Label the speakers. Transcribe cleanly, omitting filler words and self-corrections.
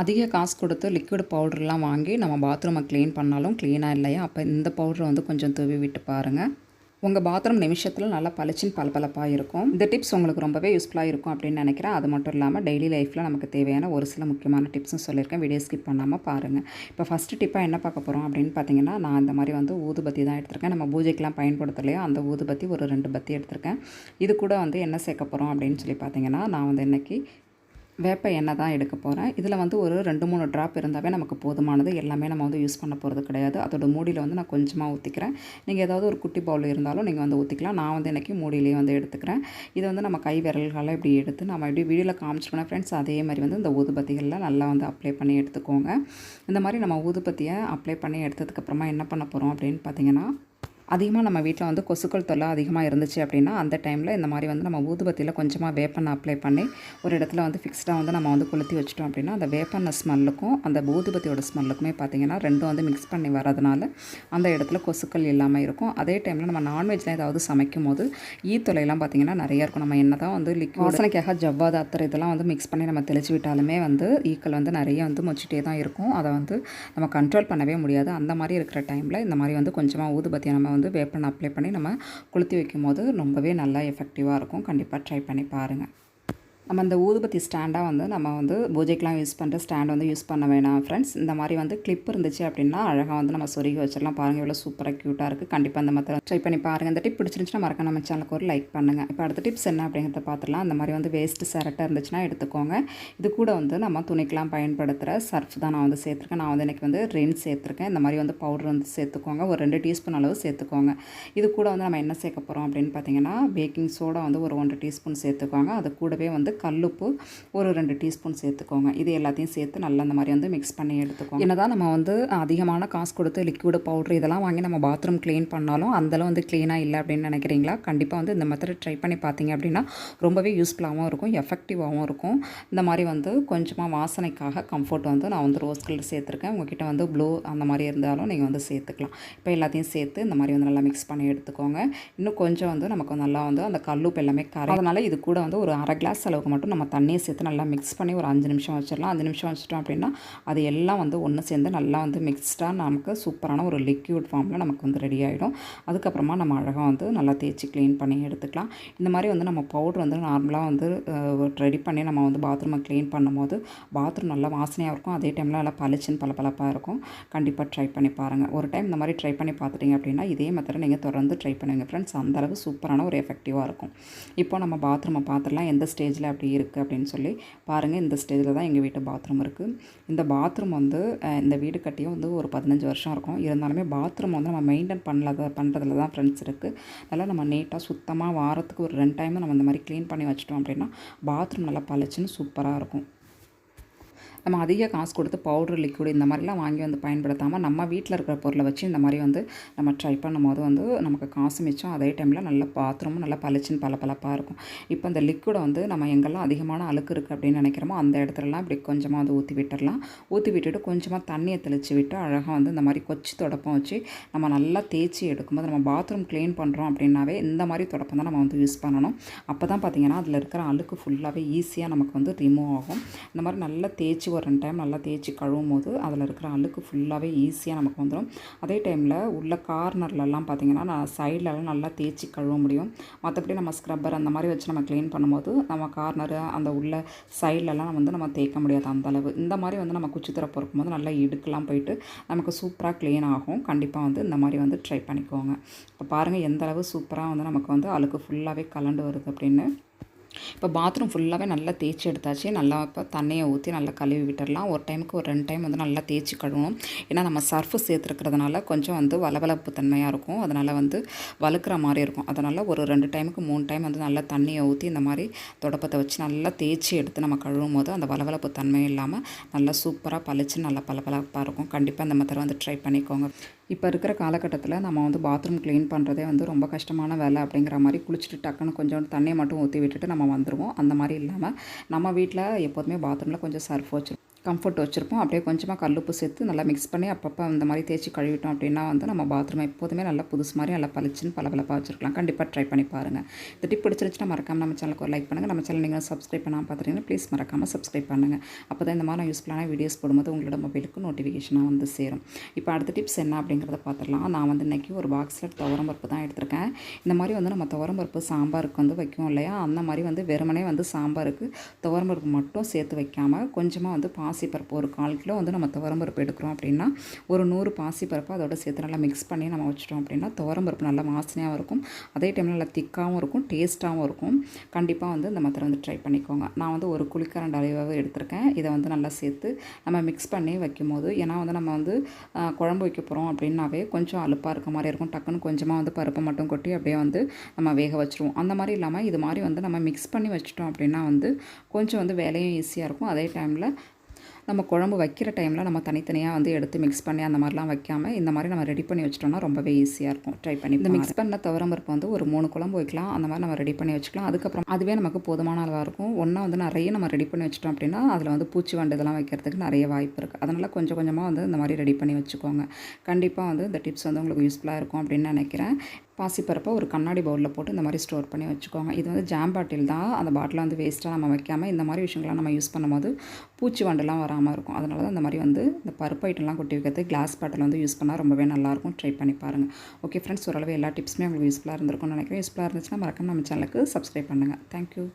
Speaker 1: அதிக காசு கொடுத்து லிக்விட் பவுடர்லாம் வாங்கி நம்ம பாத்ரூமை க்ளீன் பண்ணாலும் க்ளீனாக இல்லையா, அப்போ இந்த பவுடரை வந்து கொஞ்சம் தூவி விட்டு பாருங்கள். உங்கள் பாத்ரூம் நிமிஷத்தில் நல்லா பளிச்சின்னு பளபளப்பாக இருக்கும். இந்த டிப்ஸ் உங்களுக்கு ரொம்பவே யூஸ்ஃபுல்லாக இருக்கும் அப்படின்னு நினைக்கிறேன். அது மட்டும் இல்லாமல் டெய்லி லைஃப்பில் நமக்கு தேவையான ஒரு சில முக்கியமான டிப்ஸும் சொல்லியிருக்கேன். வீடியோ ஸ்கிப் பண்ணாமல் பாருங்கள். இப்போ ஃபஸ்ட்டு டிப்பாக என்ன பார்க்க போகிறோம் அப்படின்னு பார்த்தீங்கன்னா, நான் இந்த மாதிரி வந்து ஊதுபத்தி தான் எடுத்திருக்கேன். நம்ம பூஜைக்கெலாம் பயன்படுத்தலையோ அந்த ஊதுபத்தி ஒரு 2 பத்தி எடுத்திருக்கேன். இது கூட வந்து என்ன சேர்க்க போகிறோம் அப்படின்னு சொல்லி பார்த்தீங்கன்னா, நான் வந்து இன்றைக்கி வேப்ப எண்ணெய் தான் எடுக்க போகிறேன். இதில் வந்து ஒரு 2-3 ட்ராப் இருந்தாவே நமக்கு போதுமானது. எல்லாமே நம்ம வந்து யூஸ் பண்ண போகிறது கிடையாது. அதோட மூடியில் வந்து நான் கொஞ்சமாக ஊற்றிக்கிறேன். நீங்கள் ஏதாவது ஒரு குட்டி பவுல் இருந்தாலும் நீங்கள் வந்து ஊற்றிக்கலாம். நான் வந்து இன்றைக்கி மூடியிலேயே வந்து எடுத்துக்கிறேன். இது வந்து நம்ம கை விரல்களை இப்படி எடுத்து நம்ம இப்படி வீடியோவில் காமிச்சிருக்கோம் ஃப்ரெண்ட்ஸ். அதே மாதிரி வந்து இந்த ஊதுபத்திகளில் நல்லா வந்து அப்ளை பண்ணி எடுத்துக்கோங்க. இந்த மாதிரி நம்ம ஊதுபத்தியை அப்ளை பண்ணி எடுத்ததுக்கப்புறமா என்ன பண்ண போகிறோம் அப்படின்னு பார்த்தீங்கன்னா, அதிகமாக நம்ம வீட்டில் வந்து கொசுக்கள் தொல்லை அதிகமாக இருந்துச்சு அப்படின்னா அந்த டைமில் இந்த மாதிரி வந்து நம்ம ஊதுபத்தியில் கொஞ்சமாக வேப்பெண்ணெய் அப்ளை பண்ணி ஒரு இடத்துல வந்து ஃபிக்ஸ்டாக வந்து நம்ம வந்து கொளுத்தி வச்சிட்டோம் அப்படின்னா அந்த வேப்பெண்ணெய் ஸ்மெல்லுக்கும் அந்த ஊதுபத்தியோட ஸ்மெல்லுக்குமே பார்த்திங்கன்னா ரெண்டும் வந்து மிக்ஸ் பண்ணி வரதுனால அந்த இடத்துல கொசுக்கள் இல்லாமல் இருக்கும். அதே டைமில் நம்ம நான்வெஜ்லாம் ஏதாவது சமைக்கும் போது தொல்லையெல்லாம் பார்த்திங்கன்னா நிறையா இருக்கும். நம்ம என்ன தான் வந்து வாசனைக்காக ஜவ்வாது அத்தர் இதெல்லாம் வந்து மிக்ஸ் பண்ணி நம்ம தெளிச்சு விட்டாலுமே வந்து ஈக்கள் வந்து நிறைய வந்து மொச்சிட்டே தான் இருக்கும். அதை வந்து நம்ம கண்ட்ரோல் பண்ணவே முடியாது. அந்த மாதிரி இருக்கிற டைமில் இந்த மாதிரி வந்து கொஞ்சமாக ஊதுபத்தியை நம்ம வந்து வேப்பெண்ணெய் அப்ளை பண்ணி நம்ம கொளுத்தி வைக்கும்போது ரொம்பவே நல்லா எஃபெக்டிவாக இருக்கும். கண்டிப்பாக ட்ரை பண்ணி பாருங்கள். நம்ம இந்த ஊதுபத்தி ஸ்டாண்டாக வந்து நம்ம வந்து பூஜைக்கெலாம் யூஸ் பண்ணுற ஸ்டாண்ட் வந்து யூஸ் பண்ண வேணாம் ஃப்ரெண்ட்ஸ். இந்த மாதிரி வந்து கிளிப் இருந்துச்சு அப்படின்னா அழகாக வந்து நம்ம சொருகி வச்சிடலாம். பாருங்கள் எவ்வளோ சூப்பராக க்யூட்டாக இருக்குது. கண்டிப்பாக அந்த மாதிரி ட்ரை பண்ணி பாருங்கள். இந்த டிப் பிடிச்சிருந்துச்சுன்னா மறக்காம நம்ம சேனலுக்கு ஒரு லைக் பண்ணுங்கள். இப்போ அடுத்த டிப்ஸ் என்ன அப்படிங்கிறத பார்த்துடலாம். அந்த மாதிரி வந்து வேஸ்ட்டு சரட்டை இருந்துச்சுன்னா எடுத்துக்கோங்க. இது கூட வந்து நம்ம துணிக்கெலாம் பயன்படுத்துகிற சர்ஃப் தான் நான் வந்து சேர்த்துருக்கேன். நான் வந்து இன்றைக்கி வந்து ரெயின் சேர்த்துருக்கேன். இந்த மாதிரி வந்து பவுடர் வந்து சேர்த்துக்கோங்க. ஒரு 2 டீஸ்பூன் அளவு சேர்த்துக்கோங்க. இது கூட வந்து நம்ம என்ன சேர்க்க போகிறோம் அப்படின்னு பார்த்தீங்கன்னா, பேக்கிங் சோடா வந்து ஒரு 1 டீஸ்பூன் சேர்த்துக்கோங்க. அது கூடவே வந்து கல்லுப்பு ஒரு 2 டீஸ்பூன் சேர்த்துக்கோங்க. இது எல்லாத்தையும் சேர்த்து நல்லா அந்த மாதிரி வந்து மிக்ஸ் பண்ணி எடுத்துக்கோங்க. என்னதான் நம்ம வந்து அதிகமான காசு கொடுத்து லிக்விட் பவுடர் இதெல்லாம் வாங்கி நம்ம பாத்ரூம் க்ளீன் பண்ணாலும் அந்தளவு வந்து க்ளீனாக இல்லை அப்படின்னு நினைக்கிறீங்களா? கண்டிப்பாக வந்து இந்த மெத்தட் ட்ரை பண்ணி பார்த்தீங்க அப்படின்னா ரொம்பவே யூஸ்ஃபுல்லாகவும் இருக்கும், எஃபெக்டிவாகவும் இருக்கும். இந்த மாதிரி வந்து கொஞ்சமாக வாசனைக்காக கம்ஃபர்ட் வந்து நான் வந்து ரோஸ் கலர் சேர்த்துருக்கேன். உங்ககிட்ட வந்து ப்ளூ அந்த மாதிரி இருந்தாலும் நீங்கள் வந்து சேர்த்துக்கலாம். இப்போ எல்லாத்தையும் சேர்த்து இந்த மாதிரி வந்து நல்லா மிக்ஸ் பண்ணி எடுத்துக்கோங்க. இன்னும் கொஞ்சம் வந்து நமக்கு நல்லா வந்து அந்த கல்லுப்பு எல்லாமே அதனால் இது கூட வந்து ஒரு 1/2 கிளாஸ் அளவுக்கு மட்டும் நம்ம தண்ணியை சேர்த்து நல்லா மிக்ஸ் பண்ணி ஒரு 5 நிமிஷம் வச்சிடலாம். 5 நிமிஷம் வச்சிட்டோம் அப்படின்னா அது எல்லாம் வந்து ஒன்று சேர்ந்து நல்லா வந்து மிக்ஸ்டாக நமக்கு சூப்பரான ஒரு லிக்யூட் ஃபார்மில் நமக்கு வந்து ரெடி ஆகிடும். அதுக்கப்புறமா நம்ம அழகாக வந்து நல்லா தேய்ச்சி க்ளீன் பண்ணி எடுத்துக்கலாம். இந்த மாதிரி வந்து நம்ம பவுடர் வந்து நார்மலாக வந்து ரெடி பண்ணி நம்ம வந்து பாத்ரூமை க்ளீன் பண்ணும்போது பாத்ரூம் நல்லா வாசனையாக இருக்கும். அதே டைமில் நல்லா பளிச்சின்னு பளபளப்பாக இருக்கும். கண்டிப்பாக ட்ரை பண்ணி பாருங்கள். ஒரு டைம் இந்த மாதிரி ட்ரை பண்ணி பார்த்துட்டிங்க அப்படின்னா இதே மெத்தடை நீங்கள் தொடர்ந்து ட்ரை பண்ணுங்கள் ஃப்ரெண்ட்ஸ். அந்தளவு சூப்பரான ஒரு எஃபெக்டிவாக இருக்கும். இப்போ நம்ம பாத்ரூமை பார்த்துடலாம் எந்த ஸ்டேஜில் அப்படி இருக்குது அப்படின்னு சொல்லி பாருங்கள். இந்த ஸ்டேஜில் தான் எங்கள் வீட்டு பாத்ரூம் இருக்குது. இந்த பாத்ரூம் வந்து இந்த வீடு கட்டியும் வந்து ஒரு 15 வருஷம் இருக்கும். இருந்தாலுமே பாத்ரூம் வந்து நம்ம மெயின்டைன் பண்ணுறதுல தான் ஃப்ரெண்ட்ஸ் இருக்குது. அதனால் நம்ம நீட்டாக சுத்தமாக வாரத்துக்கு ஒரு 2 டைம் நம்ம இந்த மாதிரி க்ளீன் பண்ணி வச்சிட்டோம் அப்படின்னா பாத்ரூம் நல்லா பளிச்சுன்னு சூப்பராக இருக்கும். நம்ம அதிக காசு கொடுத்து பவுட்ரு லிக்விட் இந்த மாதிரிலாம் வாங்கி வந்து பயன்படுத்தாமல் நம்ம வீட்டில் இருக்கிற பொருளை வச்சு இந்த மாதிரி வந்து நம்ம ட்ரை பண்ணும்போது வந்து நமக்கு காசு மிச்சம். அதே டைமில் நல்ல பாத்ரூமும் நல்லா பளிச்சின்னு பளபளப்பாக இருக்கும். இப்போ இந்த லிக்விடை வந்து நம்ம எங்கெல்லாம் அதிகமான அழுக்கு இருக்குது அப்படின்னு நினைக்கிறோமோ அந்த இடத்துலலாம் இப்படி கொஞ்சமாக வந்து ஊற்றி விட்டுடலாம். ஊற்றி விட்டுட்டு கொஞ்சமாக தண்ணியை தெளித்து விட்டு அழகாக வந்து இந்த மாதிரி கொச்சி தொடப்பம் வச்சு நம்ம நல்லா தேய்ச்சி எடுக்கும்போது நம்ம பாத்ரூம் க்ளீன் பண்ணுறோம் அப்படின்னாவே இந்த மாதிரி தொடப்பம் தான் நம்ம வந்து யூஸ் பண்ணணும். அப்போ தான் பார்த்திங்கன்னா அதில் இருக்கிற அழுக்கு ஃபுல்லாகவே ஈஸியாக நமக்கு வந்து ரிமூவ் ஆகும். இந்த மாதிரி நல்லா தேய்ச்சி ஒரு 2 டைம் நல்லா தேய்ச்சி கழுவும் போது அதில் இருக்கிற அழுக்கு ஃபுல்லாகவே ஈஸியாக நமக்கு வந்துடும். அதே டைமில் உள்ள கார்னர்லலாம் பார்த்திங்கன்னா நான் சைட்லலாம் நல்லா தேய்ச்சி கழுவ முடியும். மற்றபடி நம்ம ஸ்க்ரப்பர் அந்த மாதிரி வச்சு நம்ம க்ளீன் பண்ணும்போது நம்ம கார்னரு அந்த உள்ள சைட்லலாம் வந்து நம்ம தேய்க்க முடியாது அந்தளவு. இந்த மாதிரி வந்து நம்ம குச்சித்துறை பொறுக்கும் போது நல்லா இடுக்கெலாம் போயிட்டு நமக்கு சூப்பராக க்ளீன் ஆகும். கண்டிப்பாக வந்து இந்த மாதிரி வந்து ட்ரை பண்ணிக்கோங்க. இப்போ பாருங்கள் எந்தளவு சூப்பராக வந்து நமக்கு வந்து அழுக்கு ஃபுல்லாகவே கலண்டு வருது அப்படின்னு. இப்போ பாத்ரூம் ஃபுல்லாகவே நல்லா தேய்ச்சி எடுத்தாச்சு. நல்லா இப்போ தண்ணியை ஊற்றி நல்லா கழுவி விட்டுடலாம். ஒரு டைமுக்கு ஒரு 2 டைம் வந்து நல்லா தேய்ச்சி கழுவணும். ஏன்னா நம்ம சர்ஃபு சேர்த்துருக்கிறதுனால கொஞ்சம் வந்து வளவளப்பு தன்மையாக இருக்கும். அதனால் வந்து வழுக்கிற மாதிரி இருக்கும். அதனால் ஒரு 2 டைமுக்கு 3 டைம் வந்து நல்லா தண்ணியை ஊற்றி இந்த மாதிரி தொடப்பத்தை வச்சு நல்லா தேய்ச்சி எடுத்து நம்ம கழுவும் போது அந்த வளவளப்பு தன்மை இல்லாமல் நல்லா சூப்பராக பளிச்சு நல்லா பளபளப்பாக இருக்கும். கண்டிப்பாக இந்த மெத்தட் வந்து ட்ரை பண்ணிக்கோங்க. இப்போ இருக்கிற காலகட்டத்தில் நம்ம வந்து பாத்ரூம் க்ளீன் பண்ணுறதே வந்து ரொம்ப கஷ்டமான வேலை அப்படிங்கிற மாதிரி குளிச்சுட்டு டக்குன்னு கொஞ்சம் தண்ணியை மட்டும் ஊற்றி விட்டுட்டு நம்ம வந்துடுவோம். அந்த மாதிரி இல்லாமல் நம்ம வீட்டில் எப்போதுமே பாத்ரூமில் கொஞ்சம் சர்ஃப் வச்சுருவோம். கம்ஃபர்ட் வச்சுருப்போம். அப்படியே கொஞ்சமாக கல்லுப்பு சேர்த்து நல்லா மிக்ஸ் பண்ணி அப்பப்போ இந்த மாதிரி தேய்ச்சி கழுவிட்டோம் அப்படின்னா வந்து நம்ம பாத்ரூம் எப்போதுமே நல்லா புதுசு மாதிரி நல்லா பளிச்சுன்னு பளபளப்பாக வச்சுருக்கலாம். கண்டிப்பாக ட்ரை பண்ணி பாருங்கள். இந்த டிப் பிடிச்சிருந்துச்சுன்னா மறக்காமல் நம்ம சேனலுக்கு ஒரு லைக் பண்ணுங்கள். நம்ம சேனல் நீங்கள் சப்ஸ்கிரைப் பண்ணாமல் பார்த்துட்டீங்கன்னா ப்ளீஸ் மறக்காமல் சப்ஸ்கிரைப் பண்ணுங்கள். அப்போ தான் இந்த மாதிரி நான் யூஸ்ஃபுல்லான வீடியோஸ் போடும்போது உங்களோட மொபைலுக்கு நோட்டிஃபிகேஷனாக வந்து சேரும். இப்போ அடுத்த டிப்ஸ் என்ன அப்படிங்கிறத பார்த்துடலாம். நான் வந்து இன்றைக்கி ஒரு பாக்ஸில் துவரம் பருப்பு தான் எடுத்திருக்கேன். இந்த மாதிரி வந்து நம்ம துவரம் பருப்பு சாம்பாருக்கு வந்து வைக்கும் இல்லையா, அந்த மாதிரி வந்து வெறுமனே வந்து சாம்பாருக்கு துவரம் பருப்பு மட்டும் சேர்த்து வைக்காமல் கொஞ்சமாக வந்து பாசிப்பருப்பு ஒரு 1/4 கிலோ வந்து நம்ம துவரம்பருப்பு எடுக்கிறோம் அப்படின்னா ஒரு 100 பாசிப்பருப்பு அதோட சேர்த்து நல்லா மிக்ஸ் பண்ணி நம்ம வச்சிட்டோம் அப்படின்னா துவரம்பருப்பு நல்லா வாசனையாகவும் இருக்கும், அதே டைமில் நல்லா திக்காகவும் இருக்கும், டேஸ்ட்டாகவும் இருக்கும். கண்டிப்பாக வந்து இந்த மெத்தட் வந்து ட்ரை பண்ணிக்கோங்க. நான் வந்து ஒரு குழிக்கரண்டி அளவாக எடுத்திருக்கேன். இதை வந்து நல்லா சேர்த்து நம்ம மிக்ஸ் பண்ணி வைக்கும்போது, ஏன்னா வந்து நம்ம வந்து குழம்பு வைக்க போகிறோம் அப்படின்னாவே கொஞ்சம் அலுப்பாக இருக்க மாதிரி இருக்கும். டக்குன்னு கொஞ்சமாக வந்து பருப்பை மட்டும் கொட்டி அப்படியே வந்து நம்ம வேக வச்சுருவோம். அந்த மாதிரி இல்லாமல் இது மாதிரி வந்து நம்ம மிக்ஸ் பண்ணி வச்சிட்டோம் அப்படின்னா வந்து கொஞ்சம் வந்து வேலையும் ஈஸியாக இருக்கும். அதே டைமில் நம்ம குழம்பு வைக்கிற டைமில் நம்ம தனித்தனியாக வந்து எடுத்து மிக்ஸ் பண்ணி அந்த மாதிரிலாம் வைக்காமல் இந்த மாதிரி நம்ம ரெடி பண்ணி வச்சிட்டோம்னா ரொம்பவே ஈஸியாக இருக்கும். ட்ரை பண்ணி இந்த மிக்ஸ் பண்ண துவரம்பருப்பு வந்து ஒரு 3 குழம்பு வைக்கலாம். அந்த மாதிரி நம்ம ரெடி பண்ணி வச்சுக்கலாம். அதுக்கப்புறம் அதுவே நமக்கு போதுமான அளவாக இருக்கும். ஒன்றா வந்து நிறைய நம்ம ரெடி பண்ணி வச்சிட்டோம் அப்படின்னா அதில் வந்து பூச்சி வண்டு இதெல்லாம் வைக்கிறதுக்கு நிறைய வாய்ப்பு இருக்குது. அதனால் கொஞ்சம் கொஞ்சமாக வந்து இந்த மாதிரி ரெடி பண்ணி வச்சுக்கோங்க. கண்டிப்பாக வந்து இந்த டிப்ஸ் வந்து உங்களுக்கு யூஸ்ஃபுல்லாக இருக்கும் அப்படின்னு நினைக்கிறேன். பாசிப்பருப்பை ஒரு கண்ணாடி பவுலில் போட்டு இந்த மாதிரி ஸ்டோர் பண்ணி வச்சுக்கோங்க. இது வந்து ஜாம் பாட்டில் தான். அந்த பாட்டில் வந்து வேஸ்ட்டாக நம்ம வைக்காமல் இந்த மாதிரி விஷயங்கள்லாம் நம்ம யூஸ் பண்ணும்போது பூச்சி வண்டுலாம் வராமல் இருக்கும். அதனால தான் இந்த மாதிரி வந்து இந்த பருப்பு ஐட்டம்லாம் கொட்டி வைக்கிறது கிளாஸ் பாட்டில் வந்து யூஸ் பண்ணால் ரொம்பவே நல்லாயிருக்கும். ட்ரை பண்ணி பாருங்கள். ஓகே ஃப்ரெண்ட்ஸ், ஓரளவு எல்லா டிப்ஸுமே உங்களுக்கு யூஸ்ஃபுல்லாக இருந்திருக்கும்னு நினைக்கிறேன். யூஸ்ஃபுல்லாக இருந்துச்சுன்னா மறக்காம நம்ம சேனலுக்கு சப்ஸ்கிரைப் பண்ணுங்கள். தேங்க்யூ.